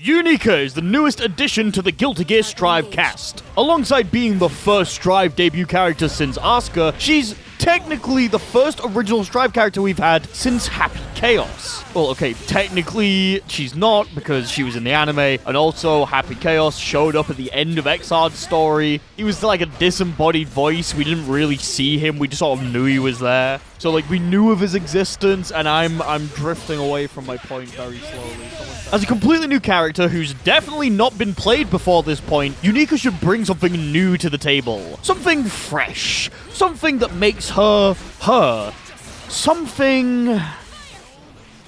Unika is the newest addition to the Guilty Gear Strive cast. Alongside being the first Strive debut character since Asuka, she's technically the first original Strive character we've had since Happy Chaos. Well, okay, technically she's not because she was in the anime, and also Happy Chaos showed up at the end of Xard's story. He was like a disembodied voice. We didn't really see him. We just sort of knew he was there. So like we knew of his existence, and I'm drifting away from my point very slowly. As a completely new character who's definitely not been played before this point, Unika should bring something new to the table. Something fresh. Something that makes her, her. Something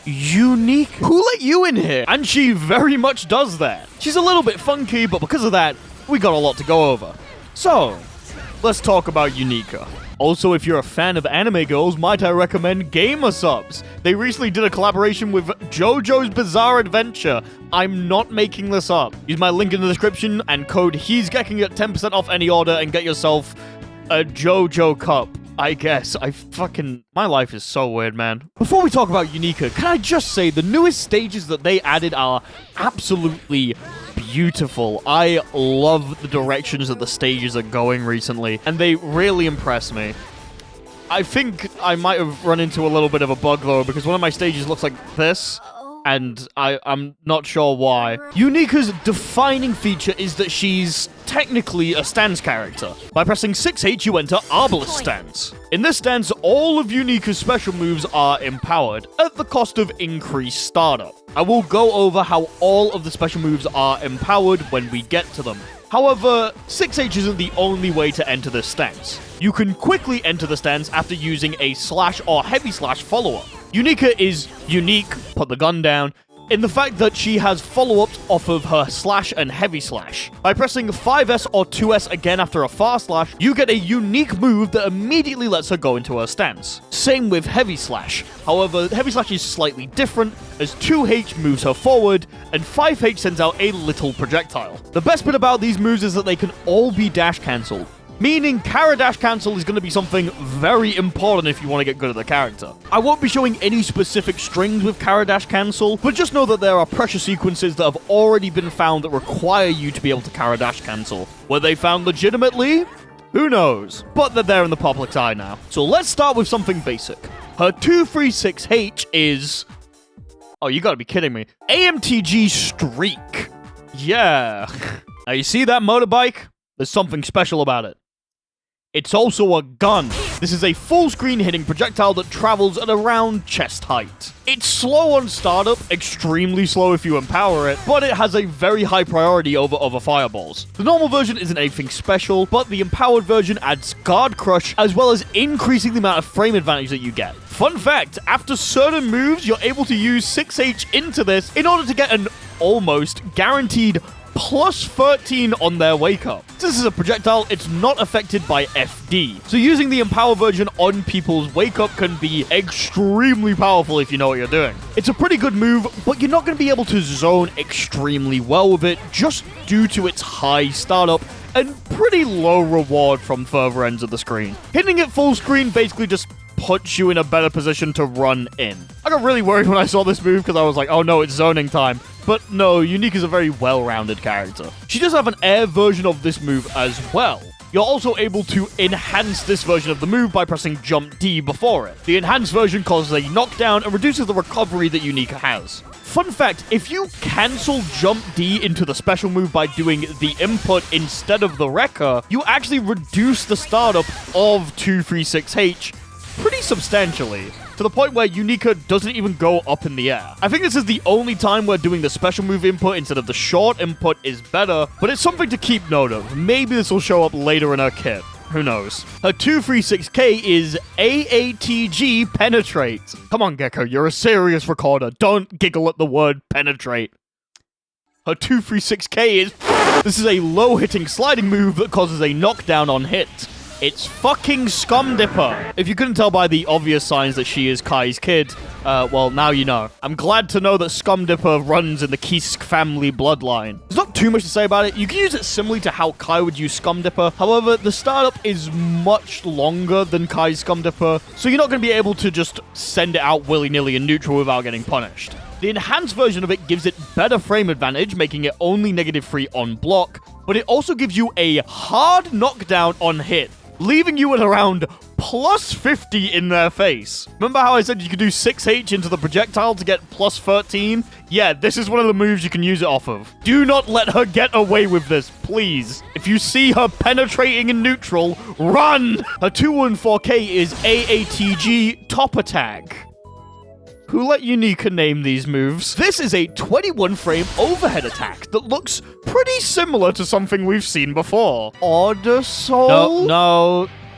unique. Who let you in here? And she very much does that. She's a little bit funky, but because of that, we got a lot to go over. So, let's talk about Unika. Also, if you're a fan of anime girls, might I recommend Gamer Subs. They recently did a collaboration with JoJo's Bizarre Adventure. I'm not making this up. Use my link in the description and code HE'sGekking at 10% off any order and get yourself a JoJo cup. I guess. My life is so weird, man. Before we talk about Unika, can I just say the newest stages that they added are absolutely beautiful. I love the directions that the stages are going recently, and they really impress me. I think I might have run into a little bit of a bug, though, because one of my stages looks like this, and I'm not sure why. Unika's defining feature is that she's technically a stance character. By pressing 6H, you enter Arbalest stance. In this stance, all of Unika's special moves are empowered, at the cost of increased startup. I will go over how all of the special moves are empowered when we get to them. However, 6H isn't the only way to enter this stance. You can quickly enter the stance after using a slash or heavy slash follow-up. Unika is unique, put the gun down, in the fact that she has follow-ups off of her slash and heavy slash. By pressing 5S or 2S again after a fast slash, you get a unique move that immediately lets her go into her stance. Same with heavy slash. However, heavy slash is slightly different, as 2H moves her forward, and 5H sends out a little projectile. The best bit about these moves is that they can all be dash cancelled. Meaning, Kara dash cancel is going to be something very important if you want to get good at the character. I won't be showing any specific strings with Kara dash cancel, but just know that there are pressure sequences that have already been found that require you to be able to Kara dash cancel. Were they found legitimately? Who knows? But they're there in the public's eye now. So let's start with something basic. Her 236H is... Oh, you gotta be kidding me. AMTG Streak. Yeah. Now you see that motorbike? There's something special about it. It's also a gun. This is a full-screen hitting projectile that travels at around chest height. It's slow on startup, extremely slow if you empower it, but it has a very high priority over other fireballs. The normal version isn't anything special, but the empowered version adds guard crush, as well as increasing the amount of frame advantage that you get. Fun fact, after certain moves, you're able to use 6H into this in order to get an almost guaranteed plus 13 on their wake up. Since this is a projectile, it's not affected by FD. So using the empower version on people's wake up can be extremely powerful if you know what you're doing. It's a pretty good move, but you're not going to be able to zone extremely well with it just due to its high startup and pretty low reward from further ends of the screen. Hitting it full screen basically just puts you in a better position to run in. I got really worried when I saw this move because I was like, oh no, it's zoning time. But no, Unika is a very well-rounded character. She does have an air version of this move as well. You're also able to enhance this version of the move by pressing jump D before it. The enhanced version causes a knockdown and reduces the recovery that Unika has. Fun fact, if you cancel jump D into the special move by doing the input instead of the wrecker, you actually reduce the startup of 236H pretty substantially, to the point where Unika doesn't even go up in the air. I think this is the only time where doing the special move input instead of the short input is better, but it's something to keep note of. Maybe this will show up later in her kit. Who knows? Her 236K is AATG Penetrate. Come on, Gecko, you're a serious recorder. Don't giggle at the word penetrate. Her 236K is... This is a low-hitting sliding move that causes a knockdown on hit. It's fucking Scum Dipper. If you couldn't tell by the obvious signs that she is Kai's kid, well, now you know. I'm glad to know that Scum Dipper runs in the Kisk family bloodline. There's not too much to say about it. You can use it similarly to how Kai would use Scum Dipper. However, the startup is much longer than Kai's Scum Dipper, so you're not going to be able to just send it out willy-nilly in neutral without getting punished. The enhanced version of it gives it better frame advantage, making it only -3 on block, but it also gives you a hard knockdown on hit, leaving you at around +50 in their face. Remember how I said you could do 6H into the projectile to get +13? Yeah, this is one of the moves you can use it off of. Do not let her get away with this, please. If you see her penetrating in neutral, run! Her 214K is AATG top attack. Who let Unika name these moves? This is a 21-frame overhead attack that looks pretty similar to something we've seen before. Order Soul?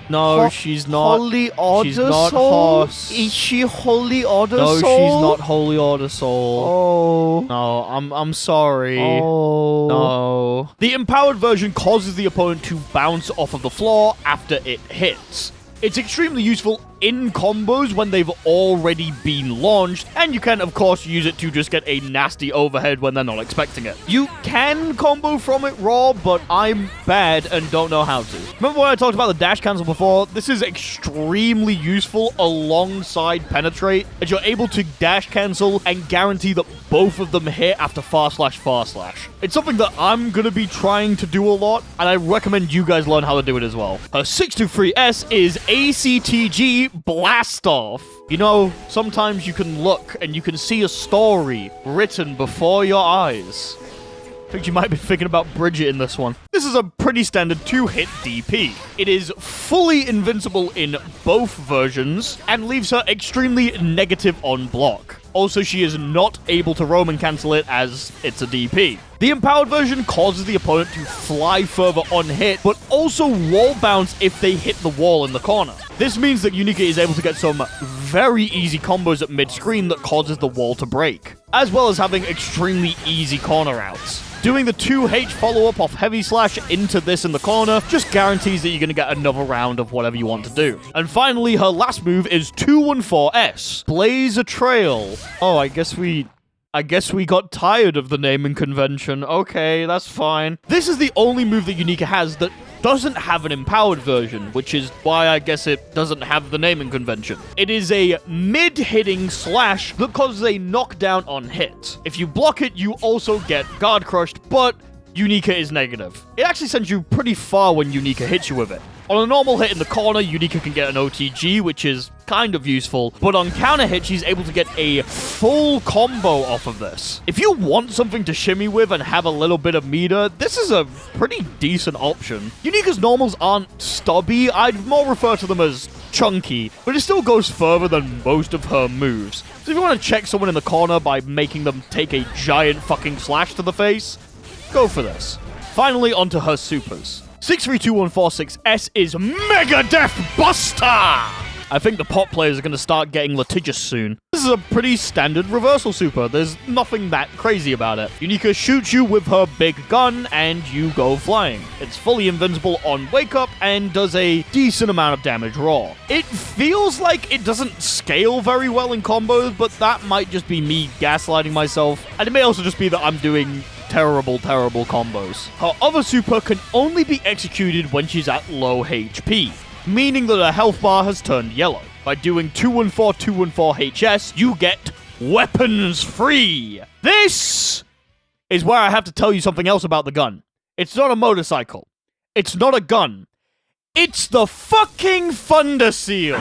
No, she's not. Holy Order She's not Soul? Horse. Is she Holy Order No, Soul? she's not Holy Order Soul. Oh. No, I'm sorry. Oh. No. The empowered version causes the opponent to bounce off of the floor after it hits. It's extremely useful in combos when they've already been launched, and you can, of course, use it to just get a nasty overhead when they're not expecting it. You can combo from it raw, but I'm bad and don't know how to. Remember when I talked about the dash cancel before? This is extremely useful alongside penetrate, as you're able to dash cancel and guarantee that both of them hit after //. It's something that I'm gonna be trying to do a lot, and I recommend you guys learn how to do it as well. Her 623S is ACTG Blast Off. You know, sometimes you can look and you can see a story written before your eyes. I think you might be thinking about Bridget in this one. This is a pretty standard 2-hit DP. It is fully invincible in both versions and leaves her extremely negative on block. Also, she is not able to Roman cancel it as it's a DP. The empowered version causes the opponent to fly further on hit, but also wall bounce if they hit the wall in the corner. This means that Unika is able to get some very easy combos at mid-screen that causes the wall to break, as well as having extremely easy corner outs. Doing the 2H follow-up off Heavy Slash into this in the corner just guarantees that you're going to get another round of whatever you want to do. And finally, her last move is 214S, Blaze a Trail. Oh, I guess we got tired of the naming convention. Okay, that's fine. This is the only move that Unika has that doesn't have an empowered version, which is why I guess it doesn't have the naming convention. It is a mid-hitting slash that causes a knockdown on hit. If you block it, you also get guard crushed, but Unika is negative. It actually sends you pretty far when Unika hits you with it. On a normal hit in the corner, Unika can get an OTG, which is kind of useful, but on counter hit, she's able to get a full combo off of this. If you want something to shimmy with and have a little bit of meter, this is a pretty decent option. Unika's normals aren't stubby, I'd more refer to them as chunky, but it still goes further than most of her moves. So if you want to check someone in the corner by making them take a giant fucking slash to the face, go for this. Finally, onto her supers. 632146S is Mega Death Buster! I think the pot players are going to start getting litigious soon. This is a pretty standard reversal super. There's nothing that crazy about it. Unika shoots you with her big gun and you go flying. It's fully invincible on wake up and does a decent amount of damage raw. It feels like it doesn't scale very well in combos, but that might just be me gaslighting myself. And it may also just be that I'm doing terrible combos. Her other super can only be executed when she's at low HP, meaning that her health bar has turned yellow. By doing 214HS, you get weapons free. This is where I have to tell you something else about the gun. It's not a motorcycle. It's not a gun. It's the fucking Thunder Seal.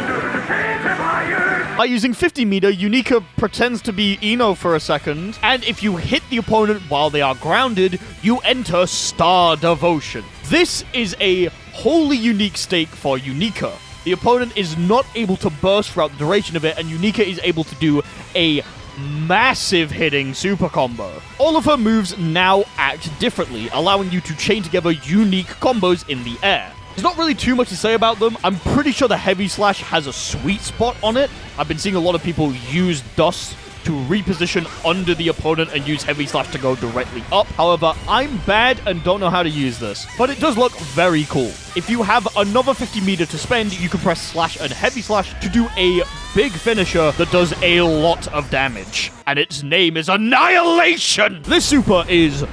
By using 50 meter, Unika pretends to be Eno for a second, and if you hit the opponent while they are grounded, you enter Star Devotion. This is a wholly unique stake for Unika. The opponent is not able to burst throughout the duration of it, and Unika is able to do a massive hitting super combo. All of her moves now act differently, allowing you to chain together unique combos in the air. There's not really too much to say about them. I'm pretty sure the Heavy Slash has a sweet spot on it. I've been seeing a lot of people use Dust to reposition under the opponent and use Heavy Slash to go directly up. However, I'm bad and don't know how to use this, but it does look very cool. If you have another 50 meter to spend, you can press Slash and Heavy Slash to do a big finisher that does a lot of damage. And its name is Annihilation! This super is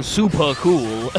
super cool.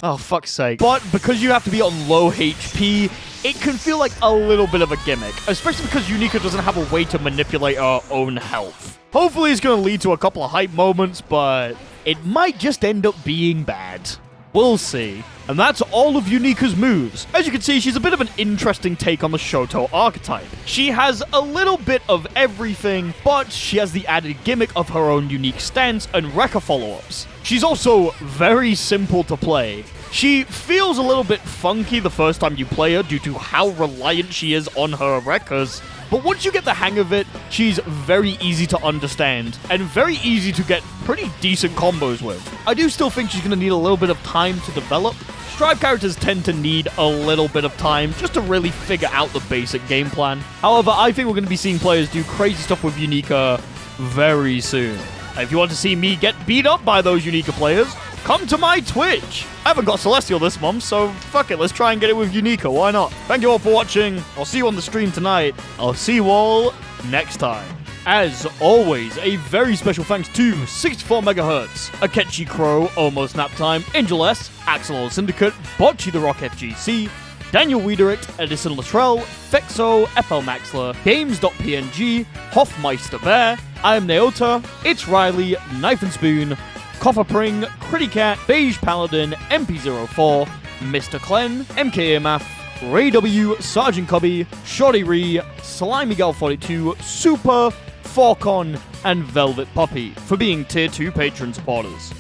Oh, fuck's sake. But because you have to be on low HP, it can feel like a little bit of a gimmick, especially because Unika doesn't have a way to manipulate her own health. Hopefully it's going to lead to a couple of hype moments, but it might just end up being bad. We'll see. And that's all of Unika's moves. As you can see, she's a bit of an interesting take on the Shoto archetype. She has a little bit of everything, but she has the added gimmick of her own unique stance and Rekka follow-ups. She's also very simple to play. She feels a little bit funky the first time you play her due to how reliant she is on her Rekkas, but once you get the hang of it, she's very easy to understand and very easy to get pretty decent combos with. I do still think she's going to need a little bit of time to develop. Strive characters tend to need a little bit of time just to really figure out the basic game plan. However, I think we're going to be seeing players do crazy stuff with Unika very soon. If you want to see me get beat up by those Unika players, come to my Twitch. I haven't got Celestial this month, so fuck it, let's try and get it with Unika, why not? Thank you all for watching. I'll see you on the stream tonight. I'll see you all next time. As always, a very special thanks to 64 MHz, Akechi Crow, Almost Nap Time, Angel S, Axel Syndicate, Bocchi the Rock FGC, Daniel Wiedericht, Edison Luttrell, Fexo, FL Maxler, Games.png, Hoffmeister Bear, I am Neota, It's Riley, Knife and Spoon, Cofferpring, Crittycat, Beige Paladin, MP04, Mr. Clen, MKMF, Ray W, Sergeant Cubby, Shorty Ree, Slimy Gal 42, Super, Falcon, and Velvet Puppy for being Tier 2 patron supporters.